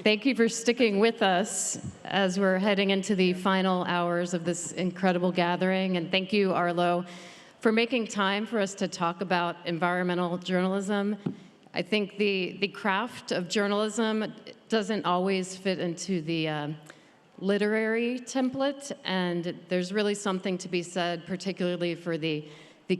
Thank you for sticking with us as we're heading into the final hours of this incredible gathering. And thank you, Arlo, for making time for us to talk about environmental journalism. I think the craft of journalism doesn't always fit into the literary template, and there's really something to be said, particularly for the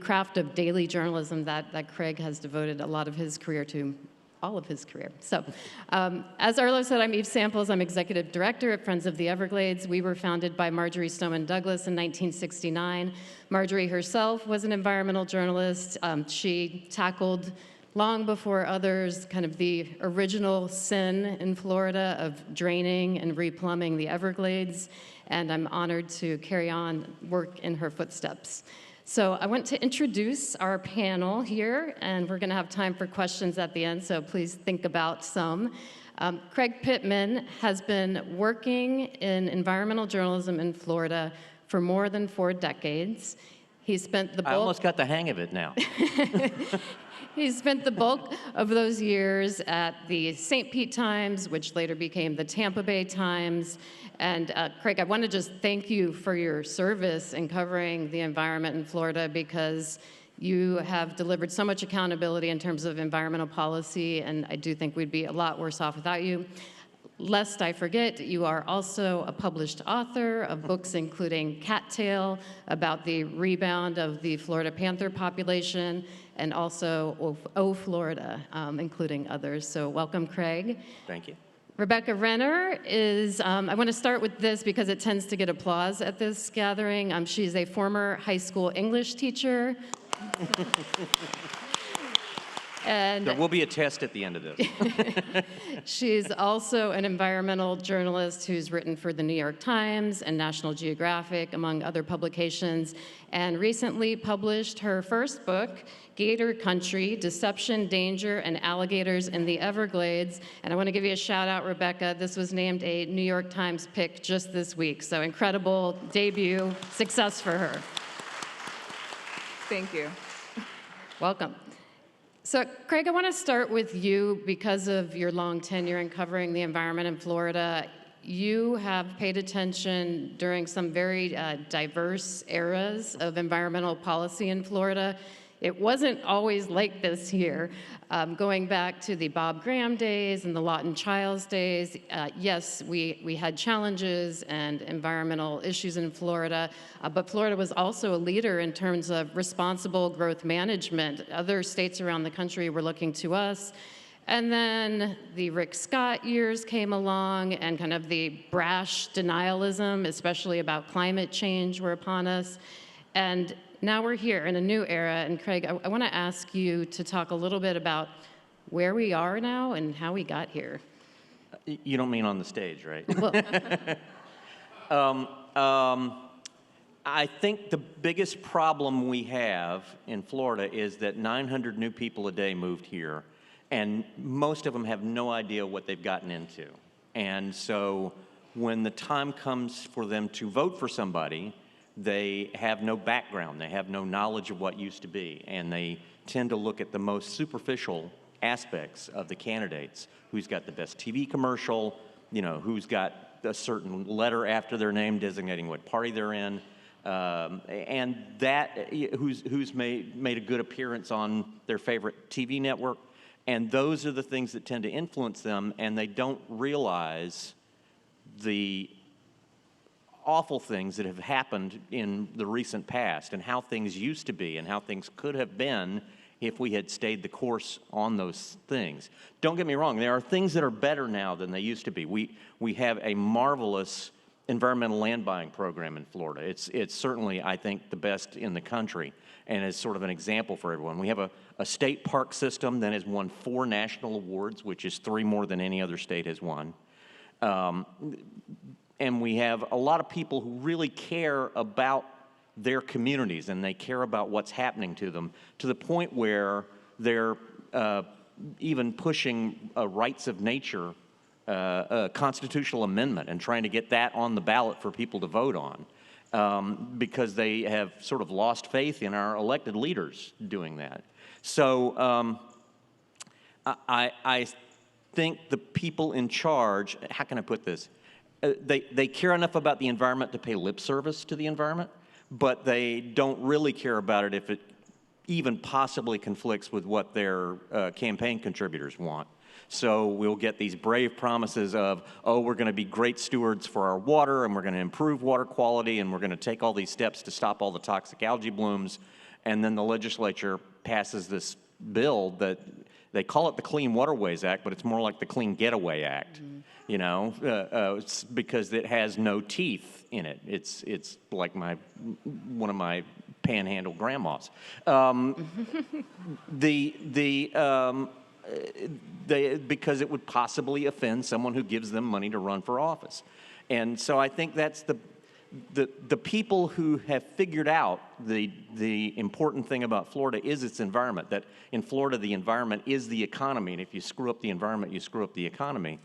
craft of daily journalism that Craig has devoted a lot of his career to, all of his career. So, as Arlo said, I'm Eve Samples. I'm executive director at Friends of the Everglades. We were founded by Marjorie Stoneman Douglas in 1969. Marjorie herself was an environmental journalist. She tackled, long before others, kind of the original sin in Florida of draining and replumbing the Everglades, and I'm honored to carry on work in her footsteps. So I want to introduce our panel here, and we're going to have time for questions at the end, so please think about some. Craig Pittman has been working in environmental journalism in Florida for more than 4 decades. He spent the bulk... I almost got the hang of it now. He spent the bulk of those years at the St. Pete Times, which later became the Tampa Bay Times. And Craig, I want to just thank you for your service in covering the environment in Florida, because you have delivered so much accountability in terms of environmental policy, and I do think we'd be a lot worse off without you. Lest I forget, you are also a published author of books including Cattail, about the rebound of the Florida panther population, and also O Florida, including others. So welcome, Craig. Thank you. Rebecca Renner is, I want to start with this because it tends to get applause at this gathering. She's a former high school English teacher. And there will be a test at the end of this. She's also an environmental journalist who's written for the New York Times and National Geographic, among other publications, and recently published her first book, Gator Country: Deception, Danger, and Alligators in the Everglades. And I want to give you a shout out, Rebecca. This was named a New York Times pick just this week, so incredible debut success for her. Thank you. Welcome. So, Craig, I want to start with you because of your long tenure in covering the environment in Florida. You have paid attention during some very diverse eras of environmental policy in Florida. It wasn't always like this here. Going back to the Bob Graham days and the Lawton Chiles days, yes, we had challenges and environmental issues in Florida, but Florida was also a leader in terms of responsible growth management. Other states around the country were looking to us. And then the Rick Scott years came along, and kind of the brash denialism, especially about climate change, were upon us. And now we're here in a new era, and Craig, I want to ask you to talk a little bit about where we are now and how we got here. You don't mean on the stage, right? Well, I think the biggest problem we have in Florida is that 900 new people a day moved here, and most of them have no idea what they've gotten into. And so when the time comes for them to vote for somebody, they have no background, they have no knowledge of what used to be, and they tend to look at the most superficial aspects of the candidates. Who's got the best TV commercial, you know, who's got a certain letter after their name designating what party they're in, and that who's made a good appearance on their favorite TV network. And those are the things that tend to influence them, and they don't realize the awful things that have happened in the recent past and how things used to be and how things could have been if we had stayed the course on those things. Don't get me wrong, there are things that are better now than they used to be. We have a marvelous environmental land buying program in Florida. It's certainly, I think, the best in the country, and is sort of an example for everyone. We have a state park system that has won 4 national awards, which is 3 more than any other state has won. And we have a lot of people who really care about their communities, and they care about what's happening to them, to the point where they're even pushing a rights of nature a constitutional amendment and trying to get that on the ballot for people to vote on, because they have sort of lost faith in our elected leaders doing that. So think the people in charge, how can I put this? They care enough about the environment to pay lip service to the environment, but they don't really care about it if it even possibly conflicts with what their campaign contributors want. So we'll get these brave promises of, oh, we're going to be great stewards for our water, and we're going to improve water quality, and we're going to take all these steps to stop all the toxic algae blooms. And then the legislature passes this bill that they call it the Clean Waterways Act, but it's more like the Clean Getaway Act, you know, it's because it has no teeth in it. It's like one of my panhandle grandmas. Because it would possibly offend someone who gives them money to run for office. And so I think that's the people who have figured out the important thing about Florida is its environment, that in Florida the environment is the economy, and if you screw up the environment, you screw up the economy.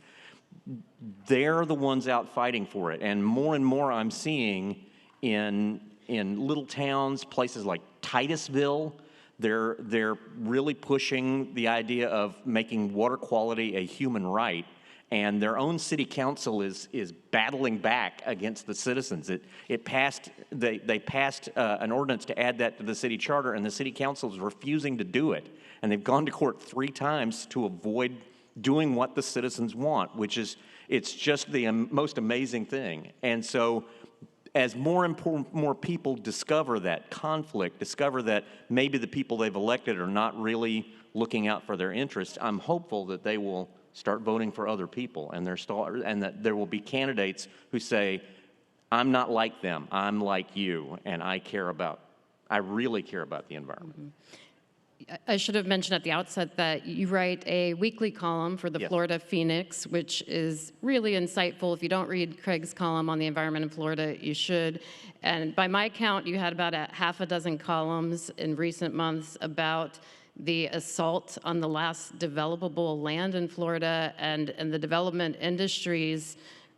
They're the ones out fighting for it. And more I'm seeing in little towns, places like Titusville, they're really pushing the idea of making water quality a human right, and their own city council is battling back against the citizens. They passed an ordinance to add that to the city charter, and the city council is refusing to do it. And they've gone to court 3 times to avoid doing what the citizens want, which is, it's just the most amazing thing. And so as more people discover that conflict, discover that maybe the people they've elected are not really looking out for their interests, I'm hopeful that they will start voting for other people, and that there will be candidates who say, I'm not like them, I'm like you, and I really care about the environment. Mm-hmm. I should have mentioned at the outset that you write a weekly column for the Florida Phoenix, which is really insightful. If you don't read Craig's column on the environment in Florida, you should. And by my count, you had about a half a dozen columns in recent months about the assault on the last developable land in Florida and the development industry's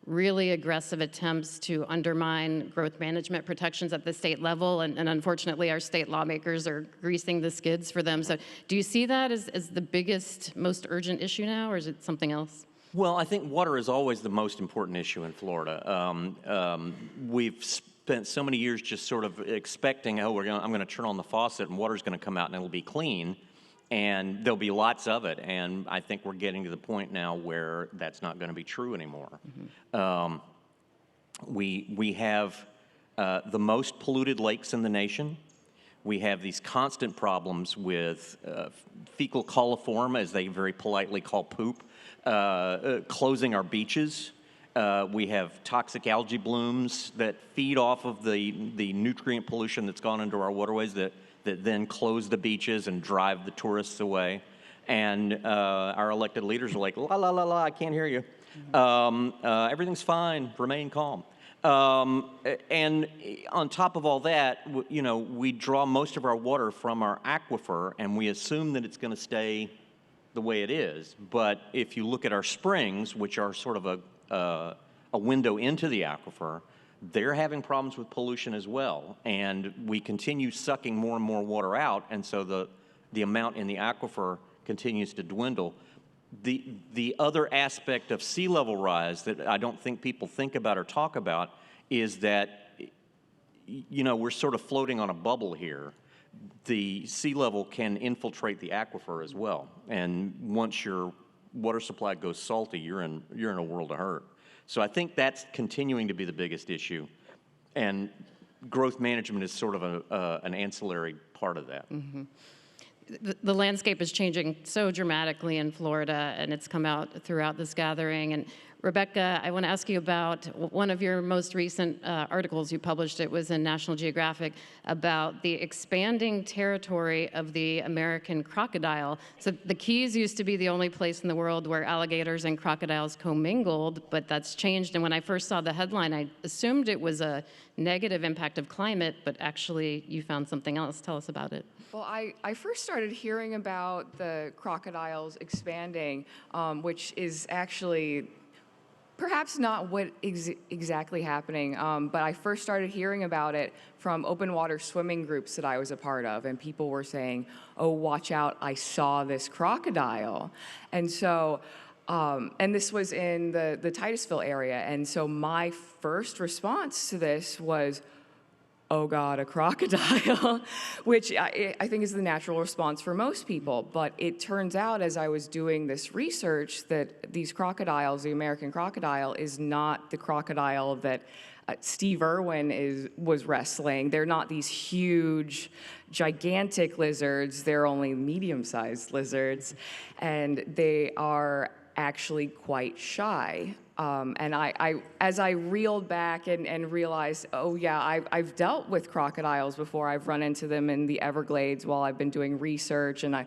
really aggressive attempts to undermine growth management protections at the state level, and unfortunately our state lawmakers are greasing the skids for them. So do you see that as the biggest, most urgent issue now, or is it something else? Well, I think water is always the most important issue in Florida. We've spent so many years just sort of expecting, oh, I'm going to turn on the faucet and water's going to come out and it'll be clean. And there'll be lots of it, and I think we're getting to the point now where that's not going to be true anymore. Mm-hmm. We have the most polluted lakes in the nation. We have these constant problems with fecal coliform, as they very politely call poop, closing our beaches. We have toxic algae blooms that feed off of the nutrient pollution that's gone into our waterways that then close the beaches and drive the tourists away. And our elected leaders are like, la, la, la, la, I can't hear you. Everything's fine, remain calm. And on top of all that, you know, we draw most of our water from our aquifer, and we assume that it's going to stay the way it is. But if you look at our springs, which are sort of a window into the aquifer, they're having problems with pollution as well, and we continue sucking more and more water out, and so the amount in the aquifer continues to dwindle. The other aspect of sea level rise that I don't think people think about or talk about is that, you know, we're sort of floating on a bubble here. The sea level can infiltrate the aquifer as well, and once your water supply goes salty, you're in a world of hurt. So I think that's continuing to be the biggest issue, and growth management is sort of an ancillary part of that. Mm-hmm. The landscape is changing so dramatically in Florida, and it's come out throughout this gathering. And Rebecca, I want to ask you about one of your most recent articles you published. It was in National Geographic about the expanding territory of the American crocodile. So the Keys used to be the only place in the world where alligators and crocodiles commingled, but that's changed. And when I first saw the headline, I assumed it was a negative impact of climate, but actually you found something else. Tell us about it. Well, I first started hearing about the crocodiles expanding, which is actually perhaps not what exactly happening, but I first started hearing about it from open water swimming groups that I was a part of, and people were saying, oh, watch out, I saw this crocodile. And so And this was in the Titusville area. And so my first response to this was, oh God, a crocodile, which I think is the natural response for most people. But it turns out, as I was doing this research, that these crocodiles, the American crocodile, is not the crocodile that Steve Irwin was wrestling. They're not these huge, gigantic lizards. They're only medium-sized lizards. And they are actually quite shy. And as I reeled back and realized, oh yeah, I've dealt with crocodiles before. I've run into them in the Everglades while I've been doing research, and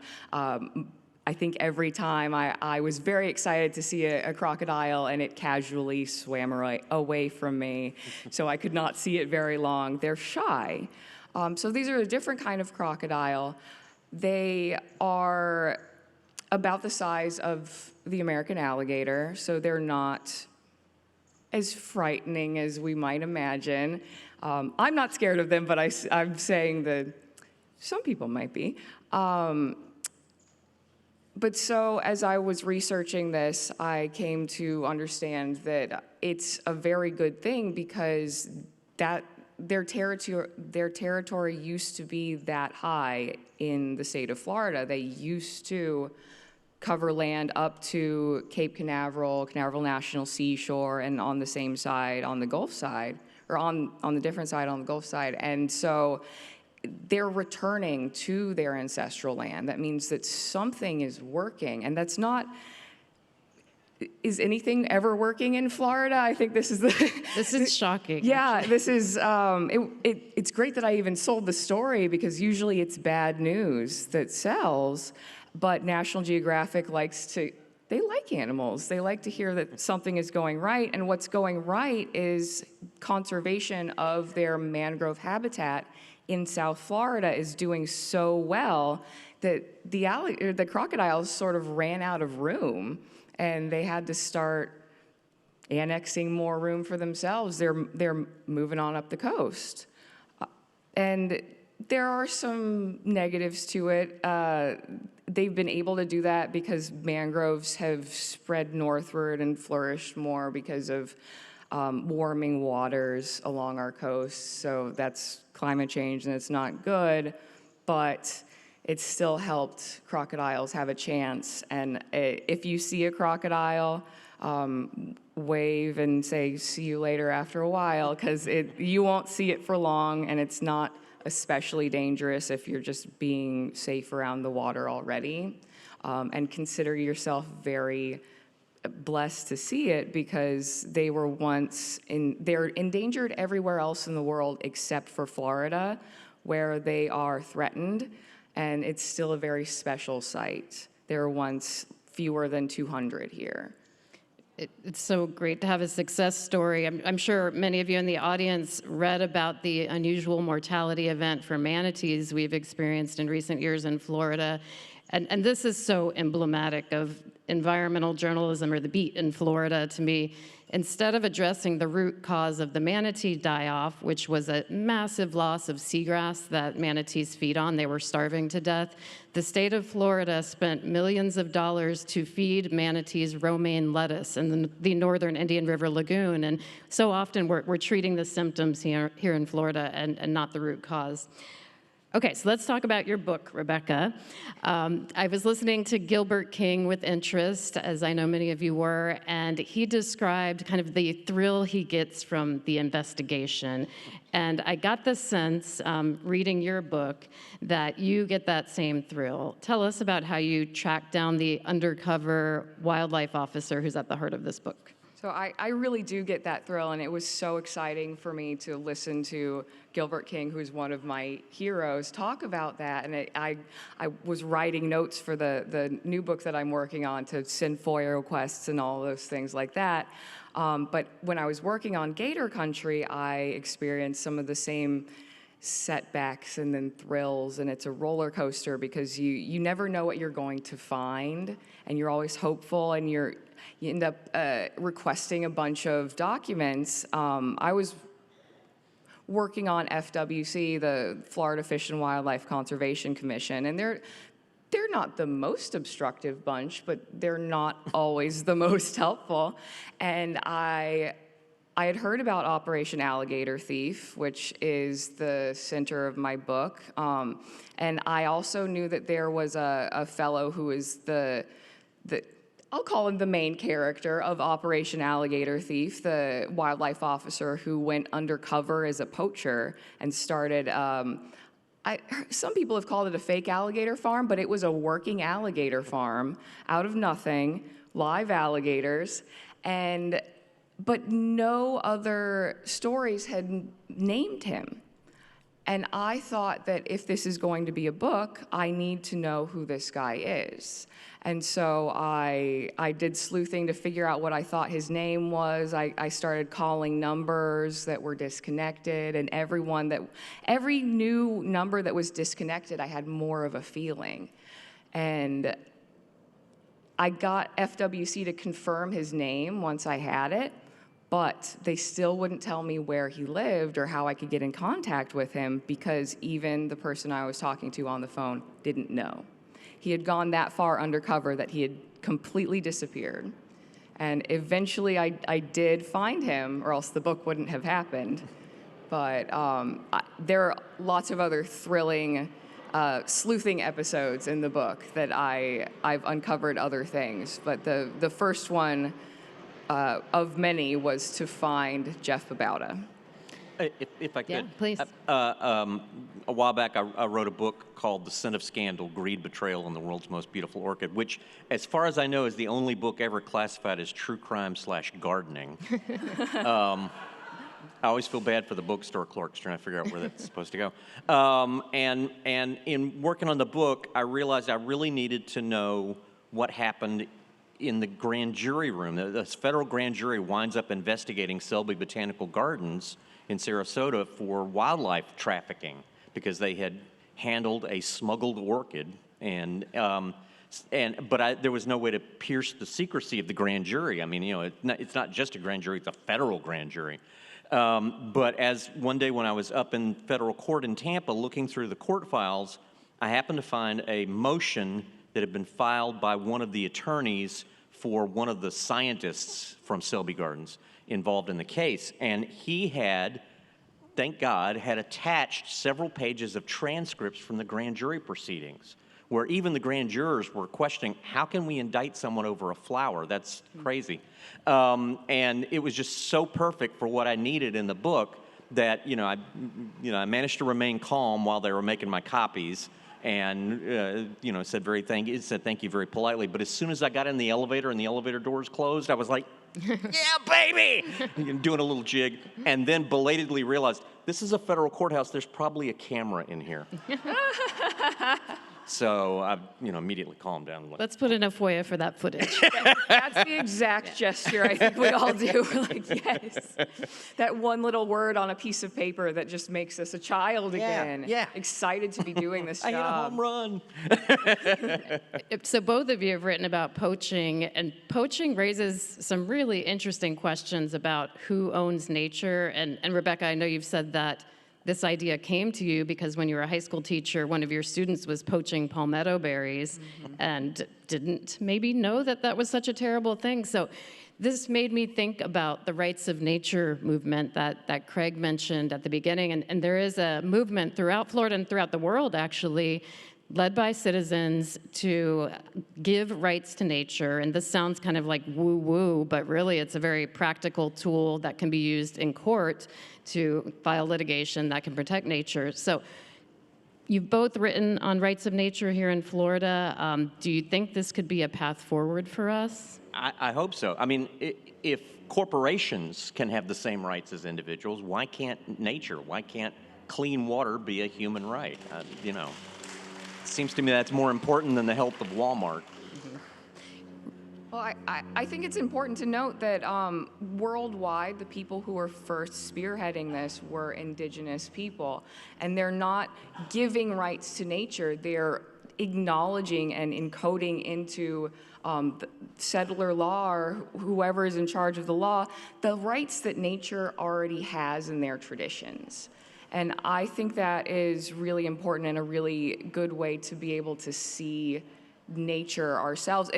I think every time I was very excited to see a crocodile, and it casually swam away from me, so I could not see it very long. They're shy. So these are a different kind of crocodile. They are about the size of the American alligator, so they're not as frightening as we might imagine. I'm not scared of them, but I'm saying that some people might be. But so as I was researching this, I came to understand that it's a very good thing because their territory used to be that high in the state of Florida. They used to cover land up to Cape Canaveral, Canaveral National Seashore, and on the same side, on the Gulf side, or on the different side on the Gulf side. And so they're returning to their ancestral land. That means that something is working, and that's not. Is anything ever working in Florida? I think this is This is shocking. Yeah, this is. It's great that I even sold the story because usually it's bad news that sells. But National Geographic they like animals. They like to hear that something is going right, and what's going right is conservation of their mangrove habitat in South Florida is doing so well that the crocodiles sort of ran out of room, and they had to start annexing more room for themselves. They're moving on up the coast. And there are some negatives to it. They've been able to do that because mangroves have spread northward and flourished more because of warming waters along our coast. So that's climate change, and it's not good, but it's still helped crocodiles have a chance. And if you see a crocodile, wave and say, see you later after a while, because you won't see it for long, and it's not especially dangerous if you're just being safe around the water already. And consider yourself very blessed to see it because they're endangered everywhere else in the world except for Florida, where they are threatened, and it's still a very special site. There were once fewer than 200 here. It's so great to have a success story. I'm sure many of you in the audience read about the unusual mortality event for manatees we've experienced in recent years in Florida. And this is so emblematic of environmental journalism, or the beat in Florida, to me. Instead of addressing the root cause of the manatee die-off, which was a massive loss of seagrass that manatees feed on, they were starving to death, the state of Florida spent millions of dollars to feed manatees romaine lettuce in the northern Indian River Lagoon. And so often we're treating the symptoms here in Florida and not the root cause. Okay, so let's talk about your book, Rebecca. I was listening to Gilbert King with interest, as I know many of you were, and he described kind of the thrill he gets from the investigation. And I got the sense, reading your book, that you get that same thrill. Tell us about how you tracked down the undercover wildlife officer who's at the heart of this book. So I really do get that thrill, and it was so exciting for me to listen to Gilbert King, who's one of my heroes, talk about that. And I was writing notes for the new book that I'm working on to send FOIA requests and all those things like that. But when I was working on Gator Country, I experienced some of the same setbacks and then thrills, and it's a roller coaster because you never know what you're going to find, and you're always hopeful, and you end up requesting a bunch of documents. I was working on FWC, the Florida Fish and Wildlife Conservation Commission, and they're not the most obstructive bunch, but they're not always the most helpful. And I had heard about Operation Alligator Thief, which is the center of my book. And I also knew that there was a fellow who is I'll call him the main character of Operation Alligator Thief, the wildlife officer who went undercover as a poacher and started, some people have called it a fake alligator farm, but it was a working alligator farm out of nothing, live alligators, but no other stories had named him. And I thought that if this is going to be a book, I need to know who this guy is. And so I did sleuthing to figure out what I thought his name was. I started calling numbers that were disconnected, and every new number that was disconnected, I had more of a feeling. And I got FWC to confirm his name once I had it, but they still wouldn't tell me where he lived or how I could get in contact with him, because even the person I was talking to on the phone didn't know. He had gone that far undercover that he had completely disappeared. And eventually I did find him, or else the book wouldn't have happened. But there are lots of other thrilling sleuthing episodes in the book that I've uncovered other things. But the first one of many was to find Jeff Babauta. If I could. Yeah, please. A while back, I wrote a book called The Sin of Scandal, Greed, Betrayal, and the World's Most Beautiful Orchid, which, as far as I know, is the only book ever classified as true crime/gardening. I always feel bad for the bookstore clerks trying to figure out where that's supposed to go. And in working on the book, I realized I really needed to know what happened in the grand jury room. The federal grand jury winds up investigating Selby Botanical Gardens in Sarasota for wildlife trafficking because they had handled a smuggled orchid, but there was no way to pierce the secrecy of the grand jury. I mean, it's not just a grand jury; it's a federal grand jury. But as one day when I was up in federal court in Tampa looking through the court files, I happened to find a motion that had been filed by one of the attorneys for one of the scientists from Selby Gardens involved in the case. And he had, thank God, had attached several pages of transcripts from the grand jury proceedings, where even the grand jurors were questioning, how can we indict someone over a flower? That's crazy. And it was just so perfect for what I needed in the book that, I managed to remain calm while they were making my copies, and said thank you very politely. But as soon as I got in the elevator and the elevator doors closed, I was like, yeah, baby, doing a little jig, and then belatedly realized this is a federal courthouse. There's probably a camera in here. So I, immediately calmed down. Let's put in a FOIA for that footage. That's the exact gesture I think we all do. We're like, yes. That one little word on a piece of paper that just makes us a child again. Yeah. Excited to be doing this job. I hit a home run. So both of you have written about poaching, and poaching raises some really interesting questions about who owns nature. And Rebecca, I know you've said that this idea came to you because when you were a high school teacher, one of your students was poaching palmetto berries and didn't maybe know that that was such a terrible thing. So this made me think about the rights of nature movement that Craig mentioned at the beginning. And there is a movement throughout Florida and throughout the world, actually, led by citizens to give rights to nature. And this sounds kind of like woo-woo, but really it's a very practical tool that can be used in court to file litigation that can protect nature. So you've both written on rights of nature here in Florida. Do you think this could be a path forward for us? I hope so. I mean, if corporations can have the same rights as individuals, why can't nature? Why can't clean water be a human right? It seems to me that's more important than the health of Walmart. Well, I think it's important to note that worldwide, the people who were first spearheading this were indigenous people. And they're not giving rights to nature. They're acknowledging and encoding into the settler law or whoever is in charge of the law, the rights that nature already has in their traditions. And I think that is really important and a really good way to be able to see nature ourselves.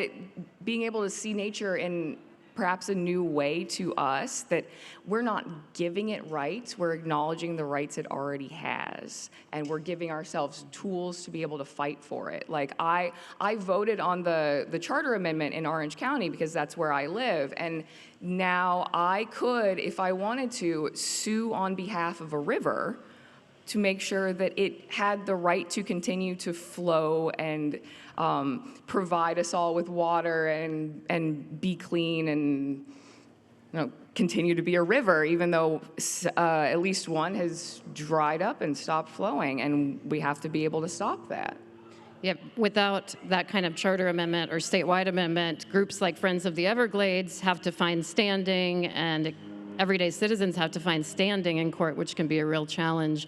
Being able to see nature in perhaps a new way to us, that we're not giving it rights, we're acknowledging the rights it already has, and we're giving ourselves tools to be able to fight for it. Like I voted on the charter amendment in Orange County because that's where I live, and now I could, if I wanted to, sue on behalf of a river to make sure that it had the right to continue to flow and provide us all with water and be clean and continue to be a river, even though at least one has dried up and stopped flowing, and we have to be able to stop that. Yeah, without that kind of charter amendment or statewide amendment, groups like Friends of the Everglades have to find standing, and everyday citizens have to find standing in court, which can be a real challenge.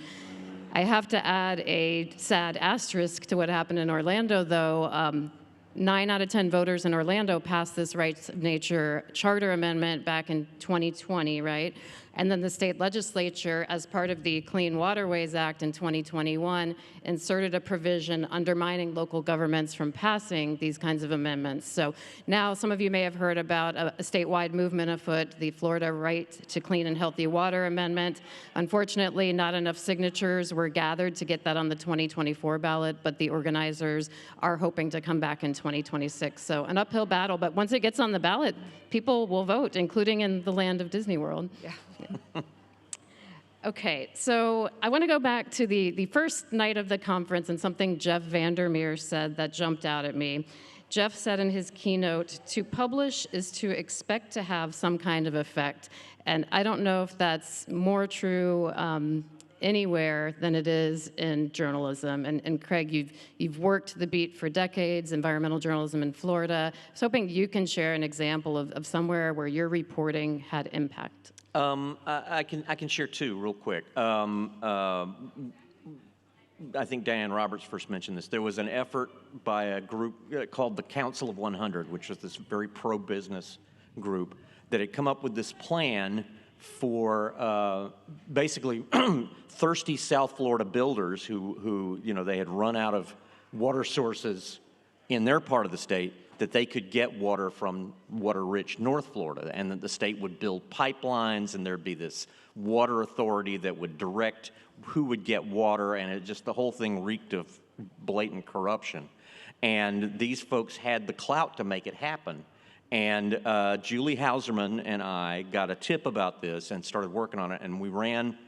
I have to add a sad asterisk to what happened in Orlando, though. 9 out of 10 voters in Orlando passed this rights of nature charter amendment back in 2020, right? And then the state legislature, as part of the Clean Waterways Act in 2021, inserted a provision undermining local governments from passing these kinds of amendments. So now some of you may have heard about a statewide movement afoot, the Florida Right to Clean and Healthy Water Amendment. Unfortunately, not enough signatures were gathered to get that on the 2024 ballot, but the organizers are hoping to come back in 2026. So an uphill battle, but once it gets on the ballot, people will vote, including in the land of Disney World. Yeah. Okay, so I want to go back to the first night of the conference and something Jeff Vandermeer said that jumped out at me. Jeff said in his keynote, to publish is to expect to have some kind of effect. And I don't know if that's more true anywhere than it is in journalism. And Craig, you've worked the beat for decades, environmental journalism in Florida. I was hoping you can share an example of somewhere where your reporting had impact. I can share two real quick. I think Diane Roberts first mentioned this. There was an effort by a group called the Council of 100, which was this very pro-business group that had come up with this plan for basically thirsty South Florida builders who they had run out of water sources in their part of the state, that they could get water from water-rich North Florida, and that the state would build pipelines, and there'd be this water authority that would direct who would get water, and the whole thing reeked of blatant corruption. And these folks had the clout to make it happen. And Julie Hauserman and I got a tip about this and started working on it, and we ran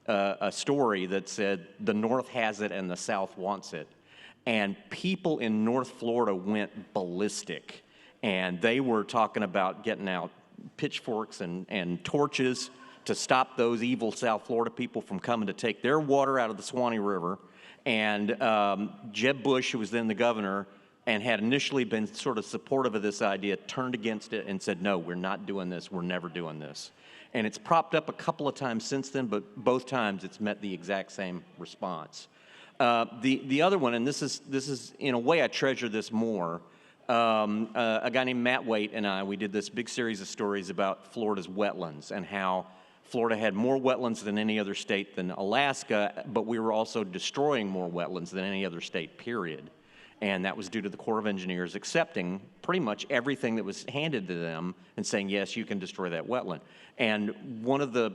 a story that said, the North has it and the South wants it. And people in North Florida went ballistic, and they were talking about getting out pitchforks and torches to stop those evil South Florida people from coming to take their water out of the Swanee River. And Jeb Bush, who was then the governor and had initially been sort of supportive of this idea, turned against it and said, no, we're not doing this, we're never doing this. And it's propped up a couple of times since then, but both times it's met the exact same response. The other one, and this is in a way I treasure this more, a guy named Matt Waite and I, we did this big series of stories about Florida's wetlands and how Florida had more wetlands than any other state than Alaska, but we were also destroying more wetlands than any other state, period. And that was due to the Corps of Engineers accepting pretty much everything that was handed to them and saying, yes, you can destroy that wetland. And one of the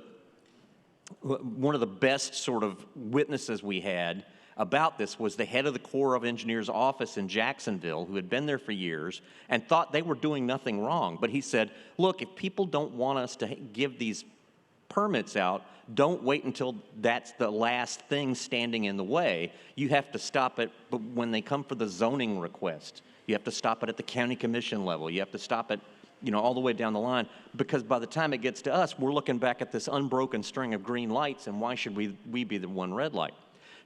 best sort of witnesses we had about this was the head of the Corps of Engineers office in Jacksonville, who had been there for years and thought they were doing nothing wrong. But he said, look, if people don't want us to give these permits out, don't wait until that's the last thing standing in the way. You have to stop it, but when they come for the zoning request, you have to stop it at the county commission level. You have to stop it, all the way down the line, because by the time it gets to us, we're looking back at this unbroken string of green lights, and why should we be the one red light?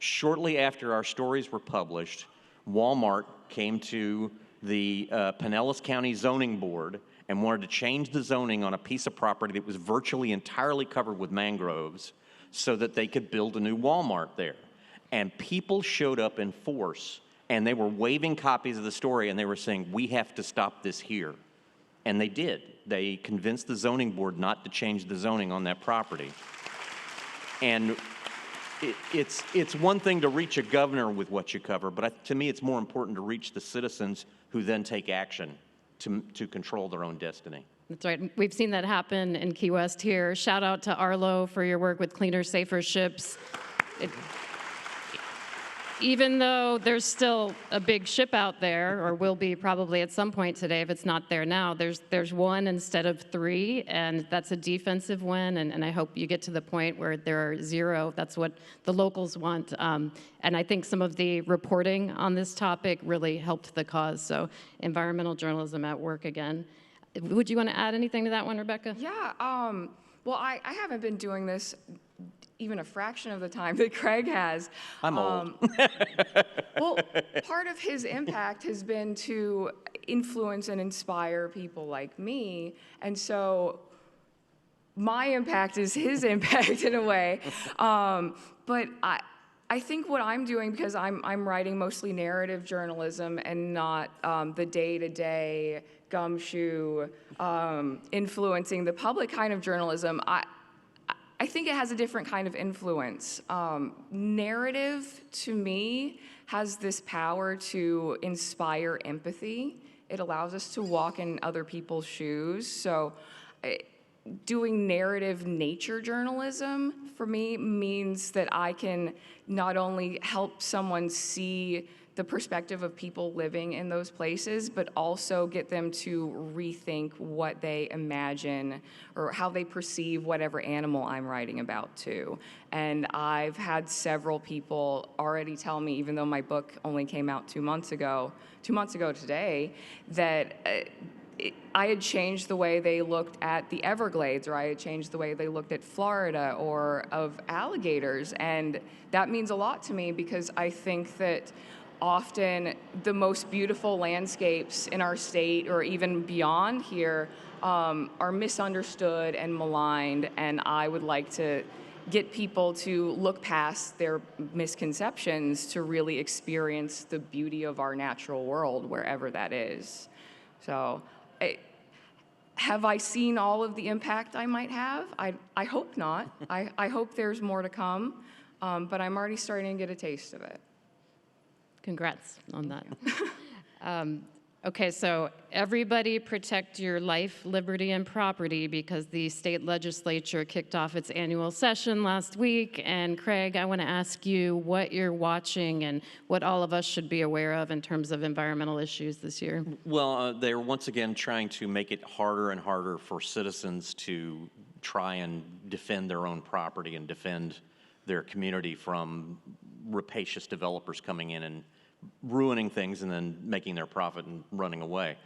Shortly after our stories were published, Walmart came to the Pinellas County Zoning Board and wanted to change the zoning on a piece of property that was virtually entirely covered with mangroves so that they could build a new Walmart there. And people showed up in force, and they were waving copies of the story, and they were saying, we have to stop this here. And they did. They convinced the zoning board not to change the zoning on that property. And it's one thing to reach a governor with what you cover, but to me, it's more important to reach the citizens who then take action to control their own destiny. That's right. We've seen that happen in Key West here. Shout out to Arlo for your work with Cleaner, Safer Ships. Even though there's still a big ship out there, or will be probably at some point today if it's not there now, there's one instead of three, and that's a defensive win, and I hope you get to the point where there are zero. That's what the locals want. And I think some of the reporting on this topic really helped the cause. So environmental journalism at work again. Would you want to add anything to that one, Rebecca? Yeah, well, I haven't been doing this even a fraction of the time that Craig has. I'm old. Well, part of his impact has been to influence and inspire people like me, and so my impact is his impact in a way. But I think what I'm doing, because I'm writing mostly narrative journalism and not the day-to-day gumshoe influencing the public kind of journalism, I think it has a different kind of influence. Narrative, to me, has this power to inspire empathy. It allows us to walk in other people's shoes. So doing narrative nature journalism, for me, means that I can not only help someone see the perspective of people living in those places, but also get them to rethink what they imagine or how they perceive whatever animal I'm writing about too. And I've had several people already tell me, even though my book only came out 2 months ago today, that I had changed the way they looked at the Everglades, or I had changed the way they looked at Florida or of alligators. And that means a lot to me, because I think that often the most beautiful landscapes in our state, or even beyond here, are misunderstood and maligned, and I would like to get people to look past their misconceptions to really experience the beauty of our natural world, wherever that is. So, have I seen all of the impact I might have? I hope not. I hope there's more to come, but I'm already starting to get a taste of it. Congrats on that. Okay, so everybody protect your life, liberty, and property, because the state legislature kicked off its annual session last week. And Craig, I want to ask you what you're watching and what all of us should be aware of in terms of environmental issues this year. Well, they're once again trying to make it harder and harder for citizens to try and defend their own property and defend their community from rapacious developers coming in and ruining things and then making their profit and running away.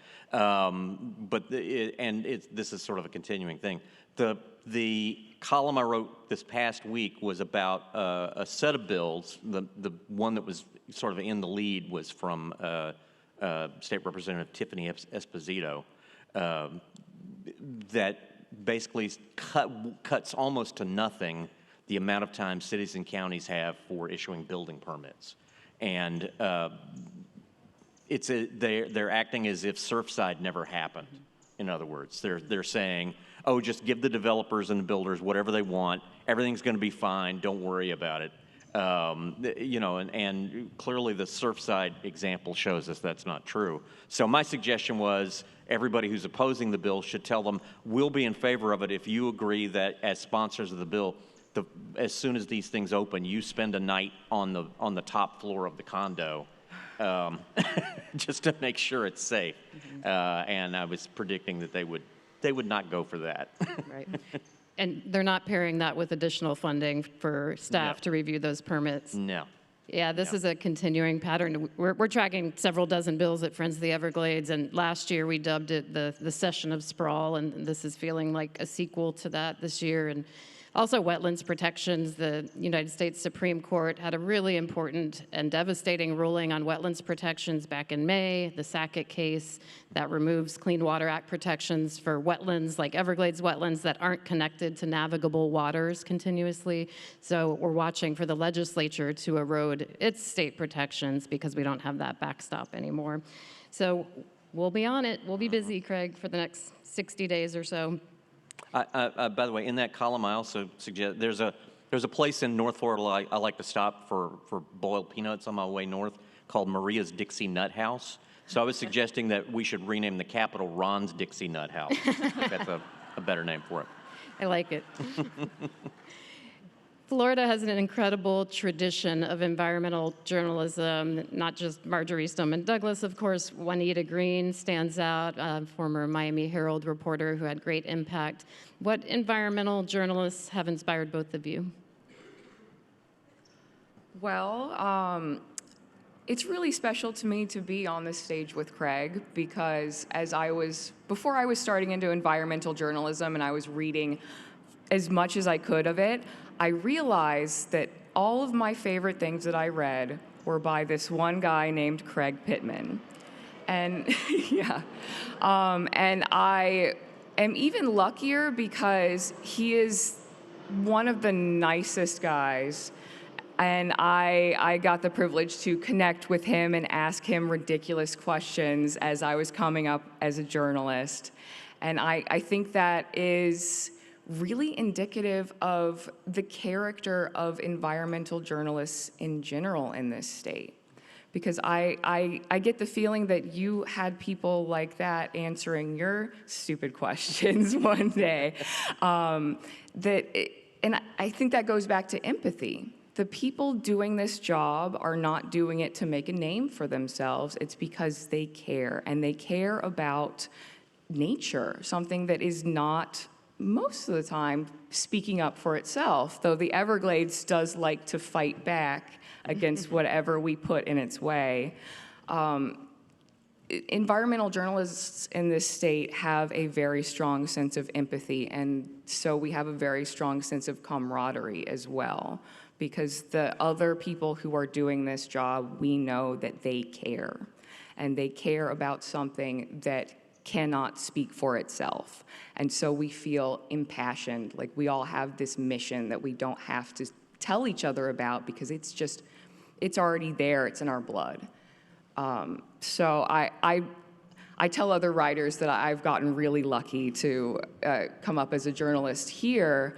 This is sort of a continuing thing. The column I wrote this past week was about a set of bills. The one that was sort of in the lead was from State Representative Tiffany Esposito, that basically cuts almost to nothing the amount of time cities and counties have for issuing building permits. And they're acting as if Surfside never happened. In other words, they're saying, oh, just give the developers and the builders whatever they want. Everything's going to be fine. Don't worry about it. And clearly the Surfside example shows us that's not true. So my suggestion was everybody who's opposing the bill should tell them, we'll be in favor of it if you agree that as sponsors of the bill, as soon as these things open, you spend a night on the top floor of the condo, just to make sure it's safe. And I was predicting that they would not go for that. Right. And they're not pairing that with additional funding for staff to review those permits. No. Yeah, this is a continuing pattern. We're tracking several dozen bills at Friends of the Everglades, and last year we dubbed it the Session of Sprawl, and this is feeling like a sequel to that this year. And also wetlands protections. The United States Supreme Court had a really important and devastating ruling on wetlands protections back in May, the Sackett case that removes Clean Water Act protections for wetlands like Everglades wetlands that aren't connected to navigable waters continuously. So we're watching for the legislature to erode its state protections because we don't have that backstop anymore. So we'll be on it. We'll be busy, Craig, for the next 60 days or so. By the way, in that column, I also suggest there's a There's a place in North Florida I like to stop for boiled peanuts on my way north called Maria's Dixie Nut House. So I was suggesting that we should rename the Capitol Ron's Dixie Nut House. I think that's a better name for it. I like it. Florida has an incredible tradition of environmental journalism, not just Marjorie Stoneman Douglas, of course. Juanita Green stands out, former Miami Herald reporter who had great impact. What environmental journalists have inspired both of you? Well, it's really special to me to be on this stage with Craig because before I was starting into environmental journalism and I was reading as much as I could of it, I realized that all of my favorite things that I read were by this one guy named Craig Pittman. And yeah, and I am even luckier because he is one of the nicest guys. And I got the privilege to connect with him and ask him ridiculous questions as I was coming up as a journalist. And I think that is really indicative of the character of environmental journalists in general in this state. Because I get the feeling that you had people like that answering your stupid questions one day. And I think that goes back to empathy. The people doing this job are not doing it to make a name for themselves. It's because they care, and they care about nature, something that is not, most of the time, speaking up for itself, though the Everglades does like to fight back against whatever we put in its way. Environmental journalists in this state have a very strong sense of empathy, and so we have a very strong sense of camaraderie as well. Because the other people who are doing this job, we know that they care. And they care about something that cannot speak for itself. And so we feel impassioned, like we all have this mission that we don't have to tell each other about because it's already there, it's in our blood. So I tell other writers that I've gotten really lucky to come up as a journalist here,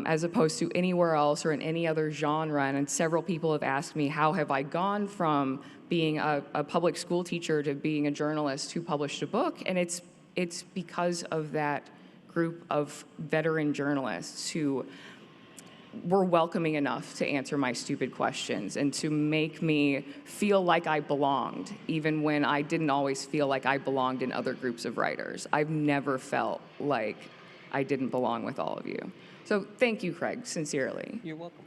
as opposed to anywhere else or in any other genre. And several people have asked me, how have I gone from being a public school teacher to being a journalist who published a book? And it's because of that group of veteran journalists who were welcoming enough to answer my stupid questions and to make me feel like I belonged, even when I didn't always feel like I belonged in other groups of writers. I've never felt like I didn't belong with all of you. So thank you, Craig, sincerely. You're welcome.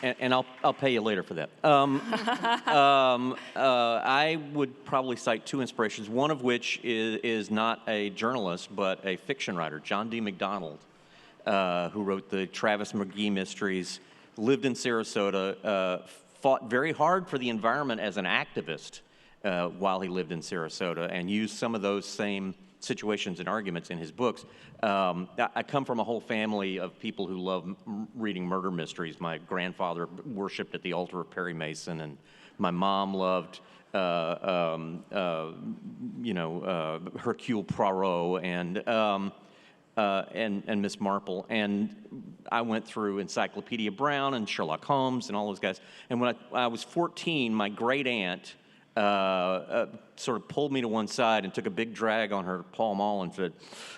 And I'll pay you later for that. I would probably cite two inspirations, one of which is not a journalist, but a fiction writer, John D. MacDonald, who wrote the Travis McGee mysteries, lived in Sarasota, fought very hard for the environment as an activist while he lived in Sarasota, and used some of those same situations and arguments in his books. I come from a whole family of people who love reading murder mysteries. My grandfather worshipped at the altar of Perry Mason, and my mom loved, Hercule Poirot and Miss Marple. And I went through Encyclopedia Brown and Sherlock Holmes and all those guys. And when I was 14, my great aunt sort of pulled me to one side and took a big drag on her Pall Mall and said,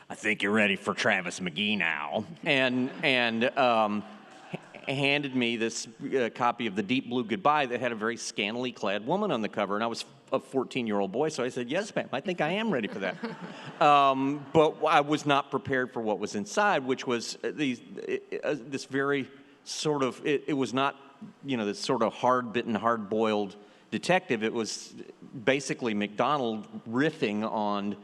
"I think you're ready for Travis McGee now," and handed me this copy of The Deep Blue Goodbye that had a very scantily clad woman on the cover, and I was a 14-year-old boy, so I said, "Yes, ma'am, I think I am ready for that." But I was not prepared for what was inside, which was this very sort of, it was not, this sort of hard-bitten, hard-boiled detective. It was basically MacDonald riffing on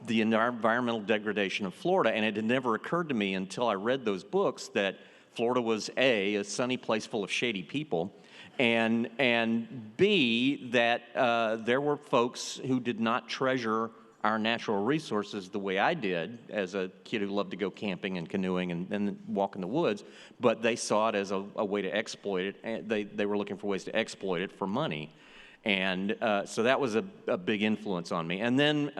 the environmental degradation of Florida, and it had never occurred to me until I read those books that Florida was A, a sunny place full of shady people, and B, that there were folks who did not treasure our natural resources the way I did as a kid who loved to go camping and canoeing and walk in the woods, but they saw it as a way to exploit it, and they were looking for ways to exploit it for money. And so that was a big influence on me. And then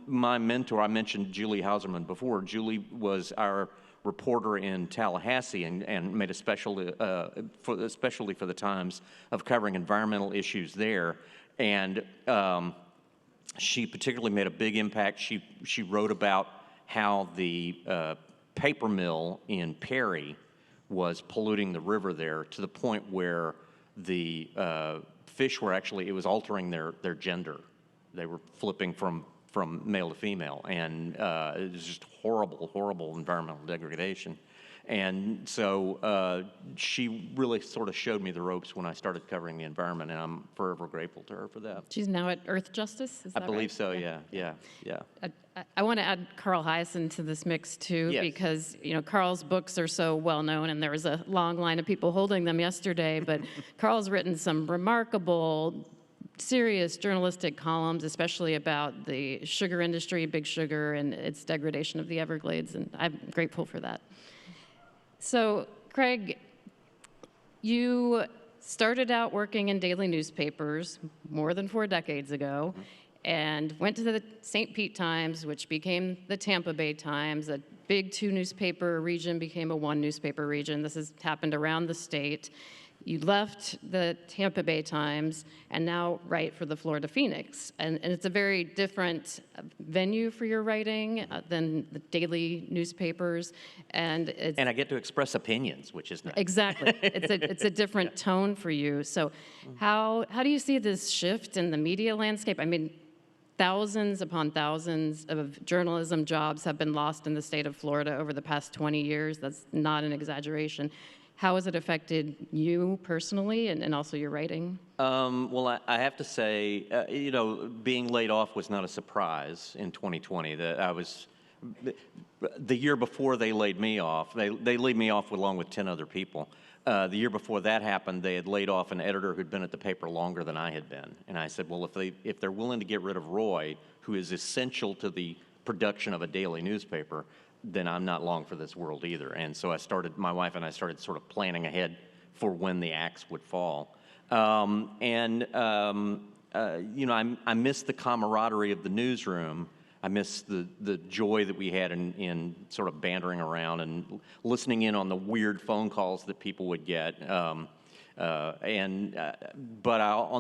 my mentor, I mentioned Julie Hauserman before. Julie was our reporter in Tallahassee and made a specialty for the Times of covering environmental issues there. And she particularly made a big impact. She wrote about how the paper mill in Perry was polluting the river there to the point where the fish were actually, it was altering their gender. They were flipping from male to female, and it was just horrible environmental degradation. And so she really sort of showed me the ropes when I started covering the environment, and I'm forever grateful to her for that. She's now at Earth Justice, is that I believe right? so, yeah. I want to add Carl Hyacin to this mix too, Yes. because Carl's books are so well known, and there was a long line of people holding them yesterday. But Carl's written some remarkable, serious journalistic columns, especially about the sugar industry, Big Sugar, and its degradation of the Everglades, and I'm grateful for that. So, Craig, you started out working in daily newspapers more than 4 decades ago, and went to the St. Pete Times, which became the Tampa Bay Times. A big 2-newspaper region became a 1-newspaper region. This has happened around the state. You left the Tampa Bay Times and now write for the Florida Phoenix. And it's a very different venue for your writing than the daily newspapers. And And I get to express opinions, which is nice. exactly. It's a different tone for you. So how do you see this shift in the media landscape? I mean, thousands upon thousands of journalism jobs have been lost in the state of Florida over the past 20 years. That's not an exaggeration. How has it affected you personally and also your writing? Well, I have to say, being laid off was not a surprise in 2020. The year before they laid me off, they laid me off along with 10 other people. The year before that happened, they had laid off an editor who'd been at the paper longer than I had been. And I said, well, if they're willing to get rid of Roy, who is essential to the production of a daily newspaper, then I'm not long for this world either. And so my wife and I started sort of planning ahead for when the axe would fall. I miss the camaraderie of the newsroom. I miss the joy that we had in sort of bantering around and listening in on the weird phone calls that people would get. But on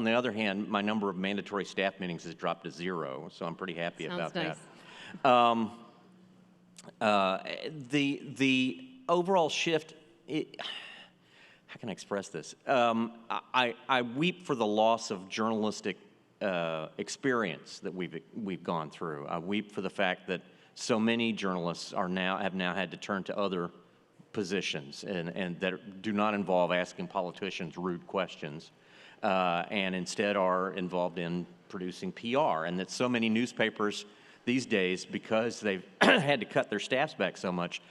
the other hand, my number of mandatory staff meetings has dropped to 0, so I'm pretty happy about nice. that. The overall shift, how can I express this? I weep for the loss of journalistic experience that we've gone through. I weep for the fact that so many journalists have now had to turn to other positions and that do not involve asking politicians rude questions, and instead are involved in producing PR, and that so many newspapers these days, because they've had to cut their staffs back so much,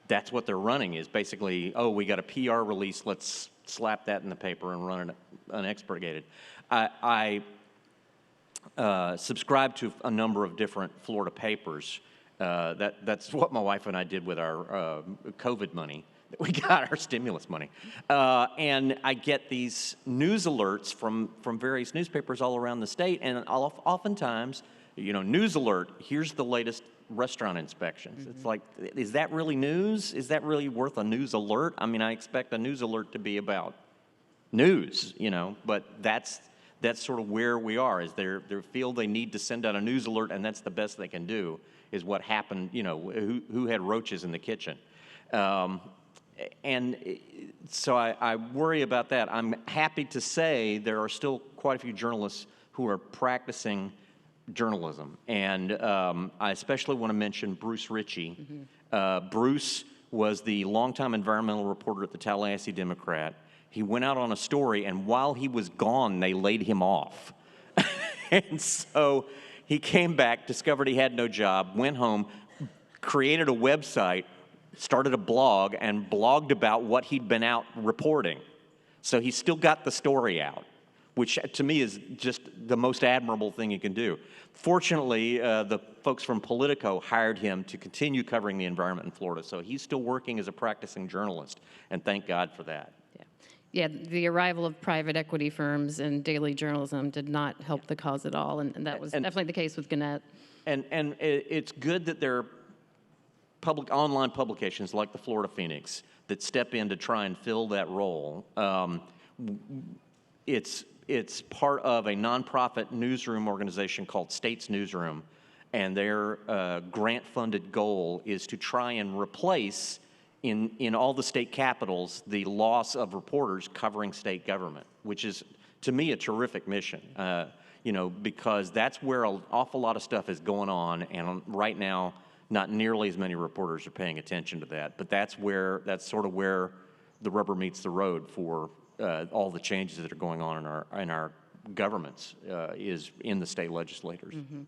that's what they're running is basically, oh, we got a PR release, let's slap that in the paper and run it unexpurgated. I subscribe to a number of different Florida papers. That's what my wife and I did with our COVID money that we got, our stimulus money. And I get these news alerts from various newspapers all around the state, and oftentimes, news alert, here's the latest restaurant inspections. Mm-hmm. It's like, is that really news? Is that really worth a news alert? I mean, I expect a news alert to be about news, but that's sort of where we are, is they feel they need to send out a news alert, and that's the best they can do, is what happened, who had roaches in the kitchen. And so I worry about that. I'm happy to say there are still quite a few journalists who are practicing journalism, and I especially want to mention Bruce Ritchie. Mm-hmm. Bruce was the longtime environmental reporter at the Tallahassee Democrat. He went out on a story, and while he was gone, they laid him off. And so he came back, discovered he had no job, went home, created a website, started a blog, and blogged about what he'd been out reporting. So he still got the story out, which to me is just the most admirable thing you can do. Fortunately, the folks from Politico hired him to continue covering the environment in Florida, so he's still working as a practicing journalist, and thank God for that. Yeah. yeah, the arrival of private equity firms and daily journalism did not help the cause at all, and that was definitely the case with Gannett. And it's good that there are public online publications like the Florida Phoenix that step in to try and fill that role. It's part of a nonprofit newsroom organization called States Newsroom, and their grant-funded goal is to try and replace in all the state capitals the loss of reporters covering state government, which is, to me, a terrific mission. Because that's where an awful lot of stuff is going on, and right now, not nearly as many reporters are paying attention to that. But that's sort of where the rubber meets the road for all the changes that are going on in our governments, is in the state legislators. Mm-hmm.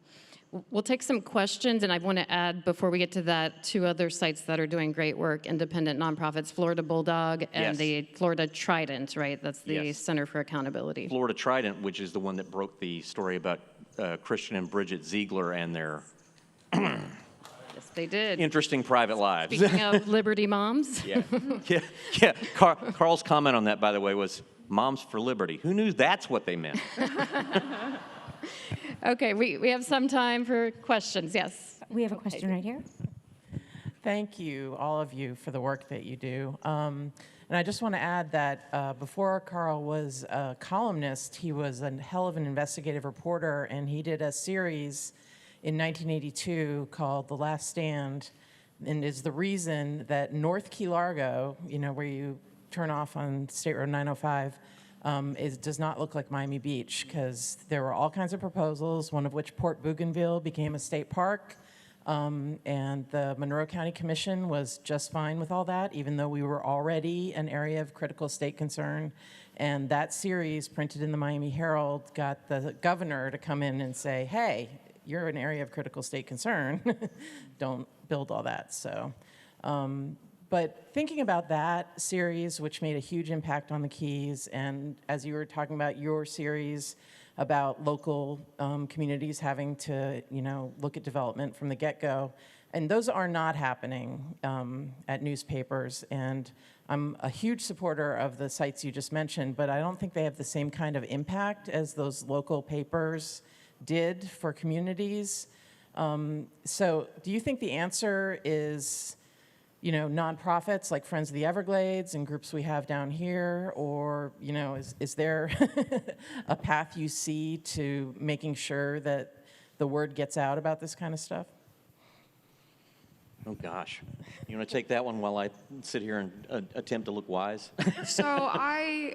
We'll take some questions, and I want to add, before we get to that, 2 other sites that are doing great work, independent nonprofits, Florida Bulldog and Yes. the Florida Trident, right? That's the Yes. Center for Accountability. Florida Trident, which is the one that broke the story about Christian and Bridget Ziegler and their Yes, they did. interesting private lives. Speaking of Liberty Moms. Yeah. Carl's comment on that, by the way, was Moms for Liberty. Who knew that's what they meant? Okay, we have some time for questions. Yes. We have a question right here. Thank you, all of you, for the work that you do. And I just want to add that before Carl was a columnist, he was a hell of an investigative reporter, and he did a series in 1982 called The Last Stand, and is the reason that North Key Largo, where you turn off on State Road 905, does not look like Miami Beach, because there were all kinds of proposals, one of which Port Bougainville became a state park. And the Monroe County Commission was just fine with all that, even though we were already an area of critical state concern. And that series, printed in the Miami Herald, got the governor to come in and say, hey, you're an area of critical state concern. Don't build all that. So, but thinking about that series, which made a huge impact on the Keys, and as you were talking about your series, about local communities having to, look at development from the get-go. And those are not happening at newspapers. And I'm a huge supporter of the sites you just mentioned, but I don't think they have the same kind of impact as those local papers did for communities. So do you think the answer is, nonprofits like Friends of the Everglades and groups we have down here, or, is there a path you see to making sure that the word gets out about this kind of stuff? Oh, gosh. You want to take that one while I sit here and attempt to look wise? So I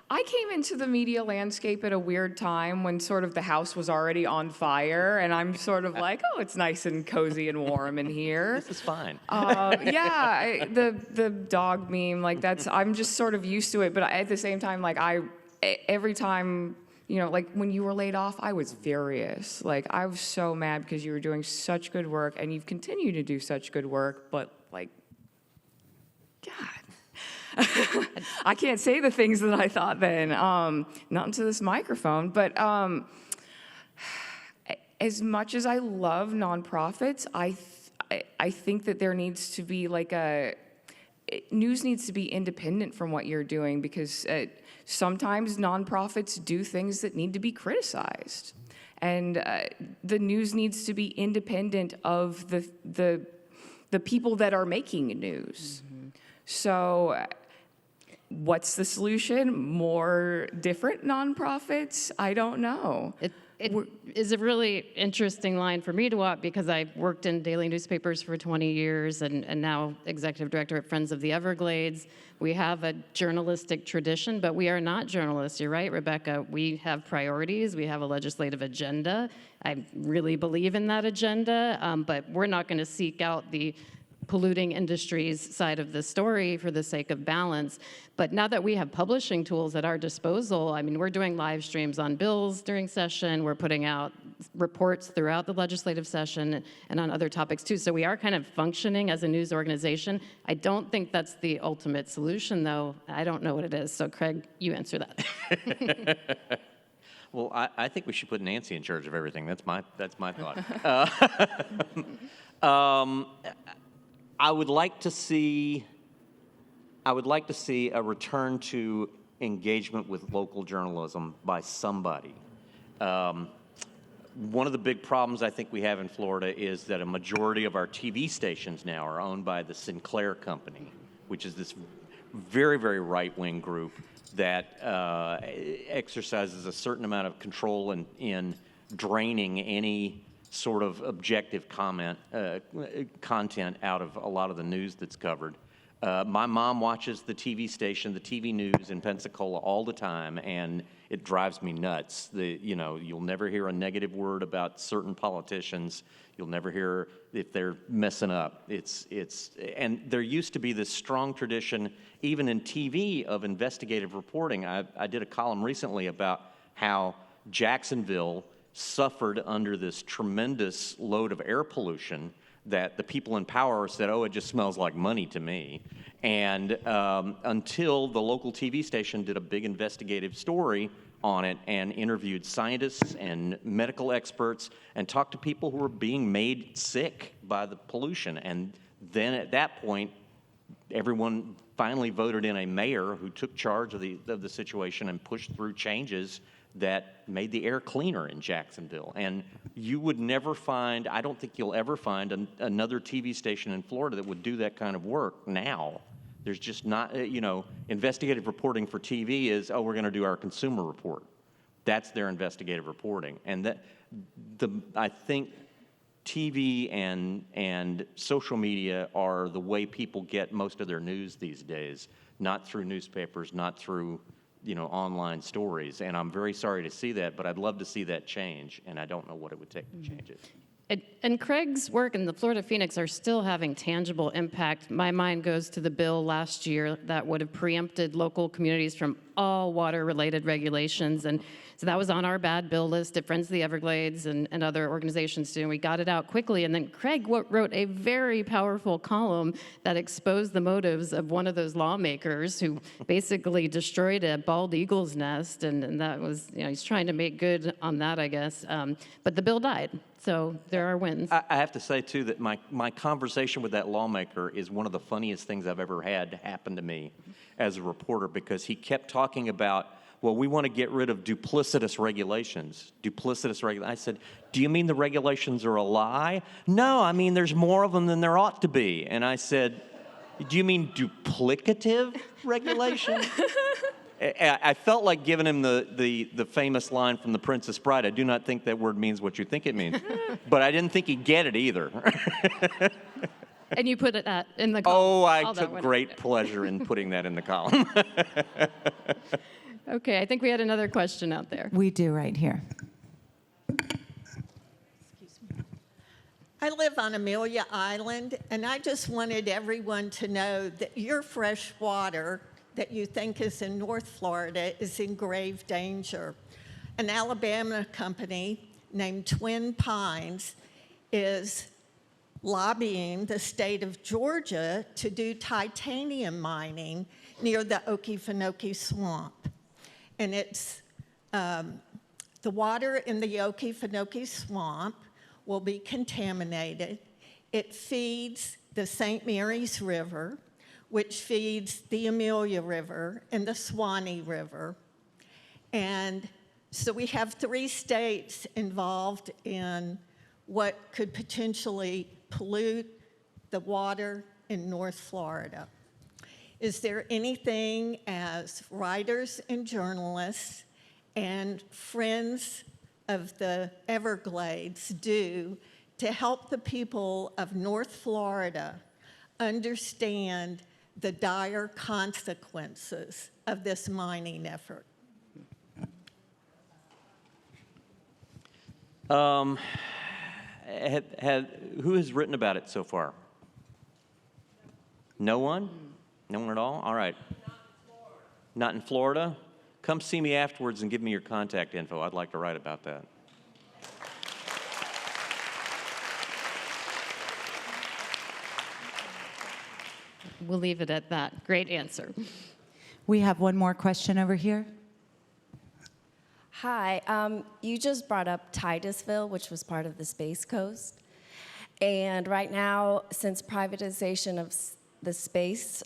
came into the media landscape at a weird time when sort of the house was already on fire, and I'm sort of like, oh, it's nice and cozy and warm in here. This is fine. The dog meme, I'm just sort of used to it, but at the same time, every time, when you were laid off, I was furious. I was so mad because you were doing such good work, and you've continued to do such good work, but God. I can't say the things that I thought then, not into this microphone, but as much as I love nonprofits, I think that there needs to be news needs to be independent from what you're doing, because sometimes nonprofits do things that need to be criticized. And the news needs to be independent of the people that are making news. Mm-hmm. So what's the solution? More different nonprofits? I don't know. It is a really interesting line for me to walk, because I worked in daily newspapers for 20 years and now executive director at Friends of the Everglades. We have a journalistic tradition, but we are not journalists. You're right, Rebecca. We have priorities. We have a legislative agenda. I really believe in that agenda, but we're not going to seek out the polluting industries side of the story for the sake of balance. But now that we have publishing tools at our disposal, we're doing live streams on bills during session, we're putting out reports throughout the legislative session and on other topics too. So we are kind of functioning as a news organization. I don't think that's the ultimate solution, though. I don't know what it is. So Craig, you answer that. Well, I think we should put Nancy in charge of everything. That's my thought. I would like to see, I would like to see a return to engagement with local journalism by somebody. One of the big problems I think we have in Florida is that a majority of our TV stations now are owned by the Sinclair Company, which is this very, very right-wing group that exercises a certain amount of control in draining any sort of objective content out of a lot of the news that's covered. My mom watches the TV station, the TV news in Pensacola all the time, and it drives me nuts. You'll never hear a negative word about certain politicians. You'll never hear if they're messing up. And there used to be this strong tradition, even in TV, of investigative reporting. I did a column recently about how Jacksonville suffered under this tremendous load of air pollution that the people in power said, oh, it just smells like money to me. And until the local TV station did a big investigative story on it and interviewed scientists and medical experts and talked to people who were being made sick by the pollution. And then at that point, everyone finally voted in a mayor who took charge of the situation and pushed through changes that made the air cleaner in Jacksonville. And you would never find, I don't think you'll ever find another TV station in Florida that would do that kind of work now. There's just not, investigative reporting for TV is, oh, we're going to do our consumer report. That's their investigative reporting. And I think TV and social media are the way people get most of their news these days, not through newspapers, not through online stories. And I'm very sorry to see that, but I'd love to see that change, and I don't know what it would take to change it. And Craig's work and the Florida Phoenix are still having tangible impact. My mind goes to the bill last year that would have preempted local communities from all water-related regulations. And so that was on our bad bill list at Friends of the Everglades and other organizations too. And we got it out quickly. And then Craig wrote a very powerful column that exposed the motives of one of those lawmakers who basically destroyed a bald eagle's nest. And that was, he's trying to make good on that, I guess. But the bill died. So there are wins. I have to say, too, that my conversation with that lawmaker is one of the funniest things I've ever had happen to me as a reporter, because he kept talking about, well, we want to get rid of duplicitous regulations. I said, do you mean the regulations are a lie? No, I mean there's more of them than there ought to be. And I said, do you mean duplicative regulations? I felt like giving him the famous line from The Princess Bride, I do not think that word means what you think it means. But I didn't think he'd get it either. And you put it in the column. Oh, I took great pleasure in putting that in the column. Okay, I think we had another question out there. We do right here. I live on Amelia Island, and I just wanted everyone to know that your fresh water that you think is in North Florida is in grave danger. An Alabama company named Twin Pines is lobbying the state of Georgia to do titanium mining near the Okefenokee Swamp. And it's the water in the Okefenokee Swamp will be contaminated. It feeds the St. Mary's River, which feeds the Amelia River and the Swanee River. And so we have 3 states involved in what could potentially pollute the water in North Florida. Is there anything as writers and journalists and friends of the Everglades do to help the people of North Florida understand the dire consequences of this mining effort? Who has written about it so far? No one? No one at all? All right. Not in Florida? Come see me afterwards and give me your contact info. I'd like to write about that. We'll leave it at that. Great answer. We have one more question over here. Hi, you just brought up Titusville, which was part of the Space Coast. And right now, since privatization of the space.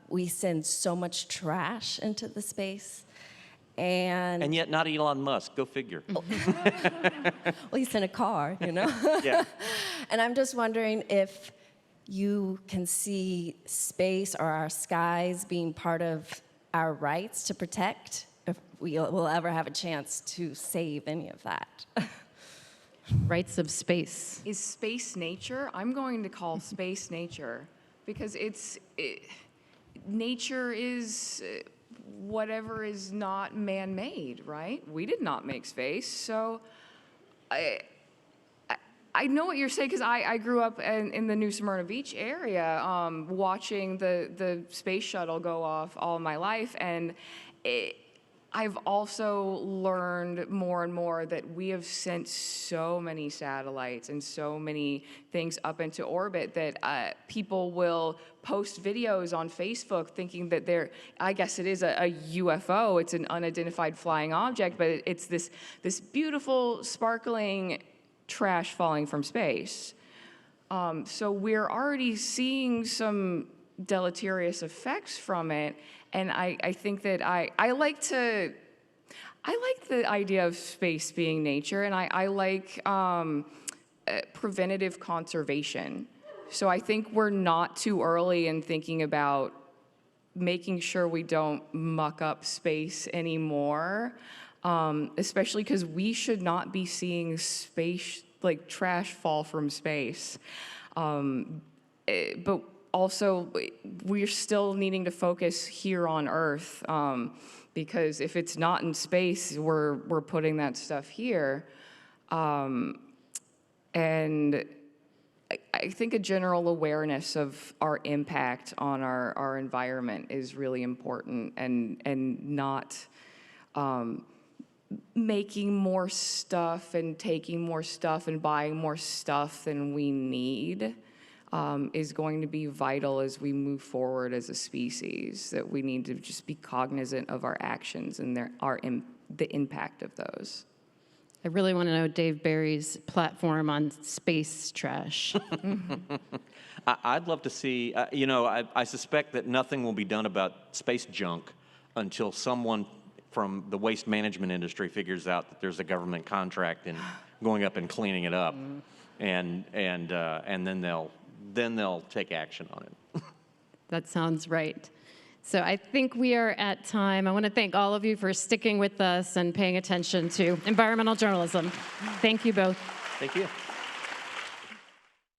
We send so much trash into the space. And yet not Elon Musk, go figure. Well, he's in a car, you know? Yeah. And I'm just wondering if you can see space or our skies being part of our rights to protect, if we will ever have a chance to save any of that. Rights of space. Is space nature? I'm going to call space nature because nature is whatever is not man-made, right? We did not make space, so I know what you're saying because I grew up in the New Smyrna Beach area, watching the space shuttle go off all my life, and I've also learned more and more that we have sent so many satellites and so many things up into orbit that people will post videos on Facebook thinking that I guess it is a UFO, it's an unidentified flying object, but it's this beautiful, sparkling trash falling from space. So we're already seeing some deleterious effects from it. And I think that I like the idea of space being nature, and I like preventative conservation. So I think we're not too early in thinking about making sure we don't muck up space anymore, especially because we should not be seeing space, like trash fall from space. But also, we're still needing to focus here on Earth, because if it's not in space, we're putting that stuff here. And I think a general awareness of our impact on our environment is really important, and not making more stuff and taking more stuff and buying more stuff than we need. Is going to be vital as we move forward as a species, that we need to just be cognizant of our actions and the impact of those. I really want to know Dave Barry's platform on space trash. I'd love to see, I suspect that nothing will be done about space junk until someone from the waste management industry figures out that there's a government contract in going up and cleaning it up, and then they'll take action on it. That sounds right. So I think we are at time. I want to thank all of you for sticking with us and paying attention to environmental journalism. Thank you both. Thank you.